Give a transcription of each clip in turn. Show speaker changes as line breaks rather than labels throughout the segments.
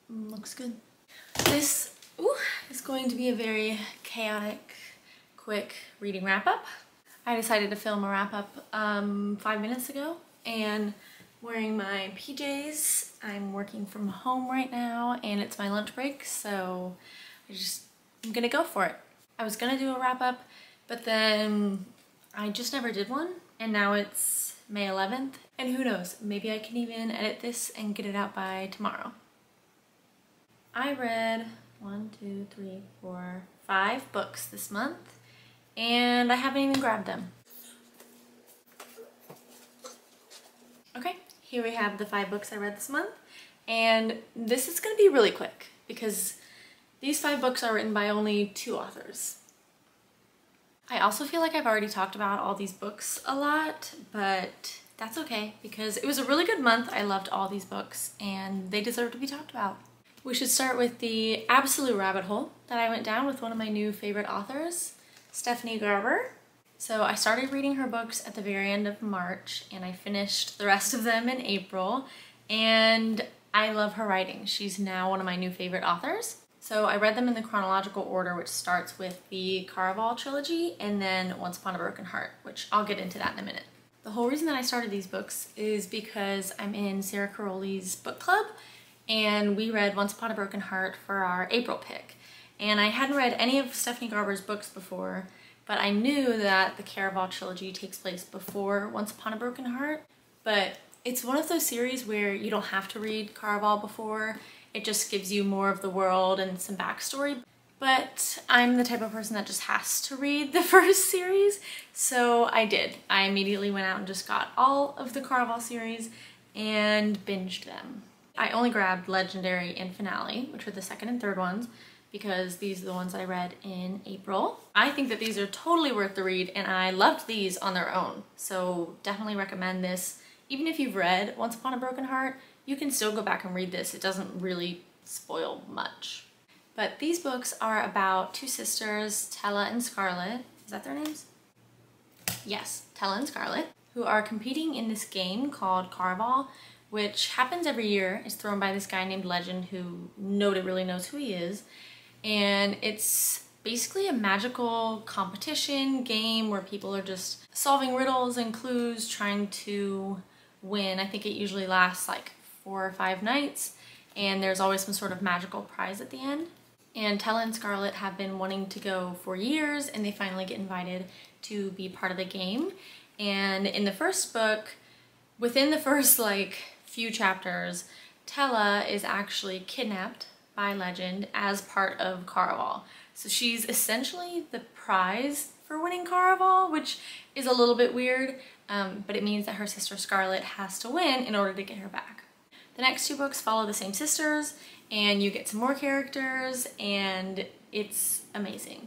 Looks good. This is going to be a very chaotic, quick reading wrap-up. I decided to film a wrap-up 5 minutes ago, and wearing my PJs. I'm working from home right now, and it's my lunch break, so I'm gonna go for it. I was gonna do a wrap-up, but then I just never did one, and now it's May 11th, and who knows, maybe I can even edit this and get it out by tomorrow. I read 5 books this month, and I haven't even grabbed them. Okay, here we have the 5 books I read this month, and this is gonna be really quick because these 5 books are written by only 2 authors. I also feel like I've already talked about all these books a lot, but that's okay because it was a really good month. I loved all these books and they deserve to be talked about. We should start with the absolute rabbit hole that I went down with one of my new favorite authors, Stephanie Garber. So I started reading her books at the very end of March and I finished the rest of them in April, and I love her writing. She's now one of my new favorite authors. So I read them in the chronological order, which starts with the Caraval trilogy and then Once Upon a Broken Heart, which I'll get into that in a minute. The whole reason that I started these books is because I'm in Sarah Caroli's book club, and we read Once Upon a Broken Heart for our April pick. And I hadn't read any of Stephanie Garber's books before, but I knew that the Caraval trilogy takes place before Once Upon a Broken Heart. But it's one of those series where you don't have to read Caraval before. It just gives you more of the world and some backstory. But I'm the type of person that just has to read the first series, so I did. I immediately went out and just got all of the Caraval series and binged them. I only grabbed Legendary and Finale, which were the second and third ones, because these are the ones I read in April. I think that these are totally worth the read, and I loved these on their own, so definitely recommend this. Even if you've read Once Upon a Broken Heart, you can still go back and read this. It doesn't really spoil much. But these books are about 2 sisters, Tella and Scarlett. Is that their names? Yes, Tella and Scarlett, who are competing in this game called Caraval, which happens every year. It's thrown by this guy named Legend, who nobody really knows who he is. And it's basically a magical competition game where people are just solving riddles and clues, trying to win. I think it usually lasts like 4 or 5 nights, and there's always some sort of magical prize at the end. And Tella and Scarlett have been wanting to go for years, and they finally get invited to be part of the game. And in the first book, within the first few chapters, Tella is actually kidnapped by Legend as part of Caraval. So she's essentially the prize for winning Caraval, which is a little bit weird, but it means that her sister Scarlett has to win in order to get her back. The next 2 books follow the same sisters, and you get some more characters, and it's amazing.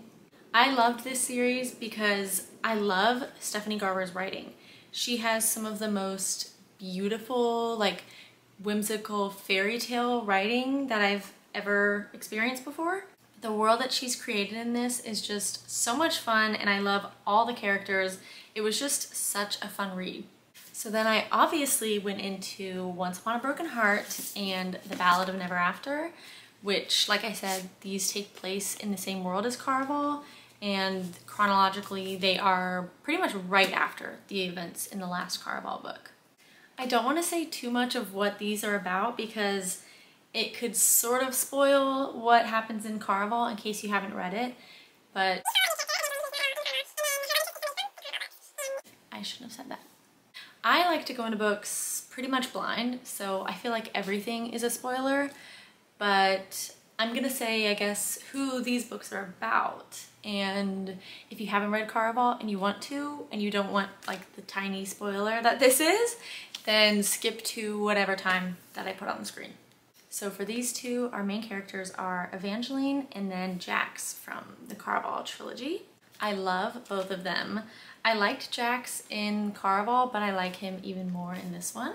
I loved this series because I love Stephanie Garber's writing. She has some of the most beautiful, whimsical fairy tale writing that I've ever experienced before. The world that she's created in this is just so much fun, and I love all the characters. It was just such a fun read. So then I obviously went into Once Upon a Broken Heart and The Ballad of Never After, which, like I said, these take place in the same world as Caraval, and chronologically they are pretty much right after the events in the last Caraval book. I don't want to say too much of what these are about because it could sort of spoil what happens in Caraval in case you haven't read it, but I shouldn't have said that. I like to go into books pretty much blind, so I feel like everything is a spoiler, but I'm gonna say, I guess, who these books are about. And if you haven't read Caraval and you want to, and you don't want the tiny spoiler that this is, then skip to whatever time that I put on the screen. So for these 2, our main characters are Evangeline and then Jax from the Caraval trilogy. I love both of them. I liked Jax in Caraval, but I like him even more in this one.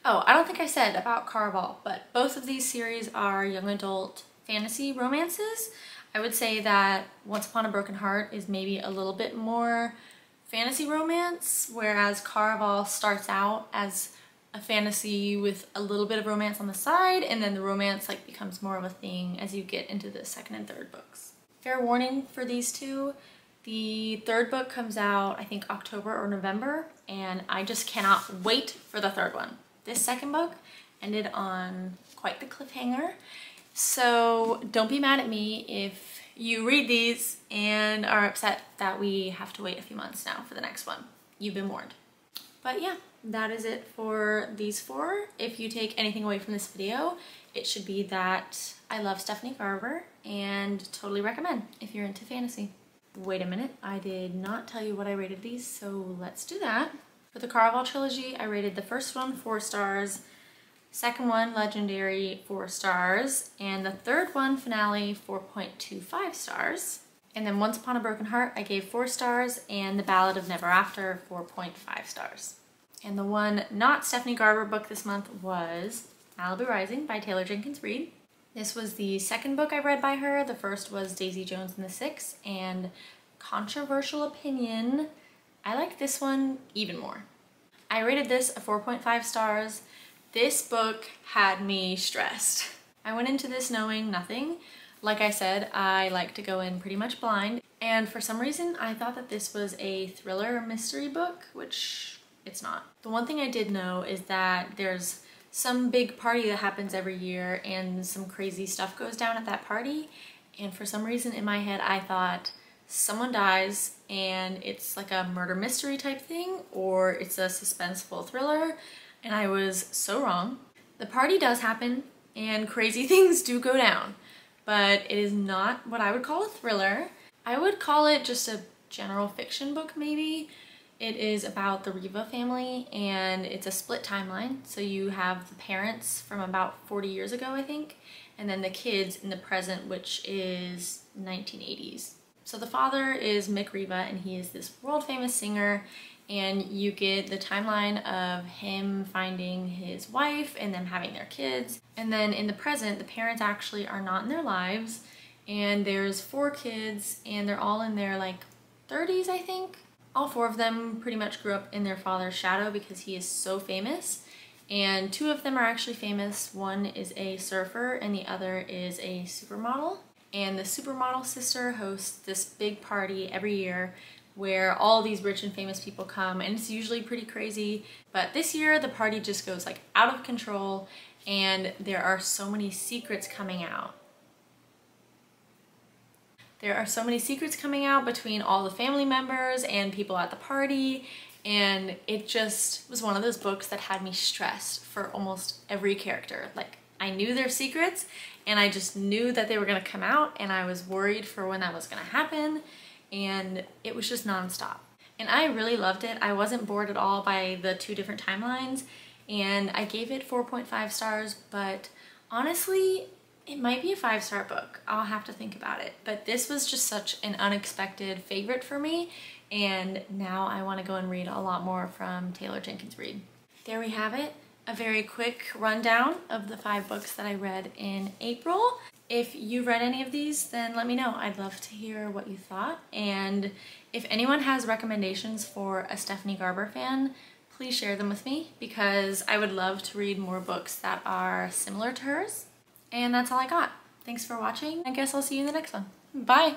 Oh, I don't think I said about Caraval, but both of these series are young adult fantasy romances. I would say that Once Upon a Broken Heart is maybe a little bit more fantasy romance, whereas Caraval starts out as a fantasy with a little bit of romance on the side, and then the romance like becomes more of a thing as you get into the second and third books. Fair warning for these two, the third book comes out I think October or November, and I just cannot wait for the third one. This second book ended on quite the cliffhanger, so don't be mad at me if you read these and are upset that we have to wait a few months now for the next one. You've been warned. But yeah, that is it for these four. If you take anything away from this video, it should be that I love Stephanie Garber and totally recommend if you're into fantasy. Wait a minute, I did not tell you what I rated these, so let's do that. For the Caraval trilogy, I rated the first one 4 stars, second one Legendary 4 stars, and the third one Finale 4.25 stars. And then Once Upon a Broken Heart I gave 4 stars, and The Ballad of Never After 4.5 stars. And the one not Stephanie Garber book this month was Malibu Rising by Taylor Jenkins Reid. This was the second book I read by her. The first was Daisy Jones and the Six, and controversial opinion, I like this one even more. I rated this a 4.5 stars. This book had me stressed. I went into this knowing nothing. Like I said, I like to go in pretty much blind, and for some reason I thought that this was a thriller mystery book, which it's not. The one thing I did know is that there's some big party that happens every year and some crazy stuff goes down at that party, and for some reason in my head I thought someone dies and it's like a murder mystery type thing, or it's a suspenseful thriller, and I was so wrong. The party does happen and crazy things do go down, but it is not what I would call a thriller. I would call it just a general fiction book maybe. It is about the Riva family, and it's a split timeline. So you have the parents from about 40 years ago, I think, and then the kids in the present, which is 1980s. So the father is Mick Riva, and he is this world famous singer, and you get the timeline of him finding his wife and them having their kids. And then in the present, the parents actually are not in their lives, and there's 4 kids, and they're all in their like 30s, I think. All 4 of them pretty much grew up in their father's shadow because he is so famous, and 2 of them are actually famous. One is a surfer and the other is a supermodel, and the supermodel sister hosts this big party every year where all these rich and famous people come, and it's usually pretty crazy. But this year the party just goes like out of control, and there are so many secrets coming out. There are so many secrets coming out between all the family members and people at the party, and it just was one of those books that had me stressed for almost every character. Like, I knew their secrets and I just knew that they were gonna come out, and I was worried for when that was gonna happen, and it was just nonstop. And I really loved it. I wasn't bored at all by the 2 different timelines, and I gave it 4.5 stars, but honestly, it might be a 5-star book. I'll have to think about it. But this was just such an unexpected favorite for me, and now I want to go and read a lot more from Taylor Jenkins Reid. There we have it. A very quick rundown of the 5 books that I read in April. If you read any of these, then let me know. I'd love to hear what you thought. And if anyone has recommendations for a Stephanie Garber fan, please share them with me, because I would love to read more books that are similar to hers. And that's all I got. Thanks for watching. I guess I'll see you in the next one. Bye!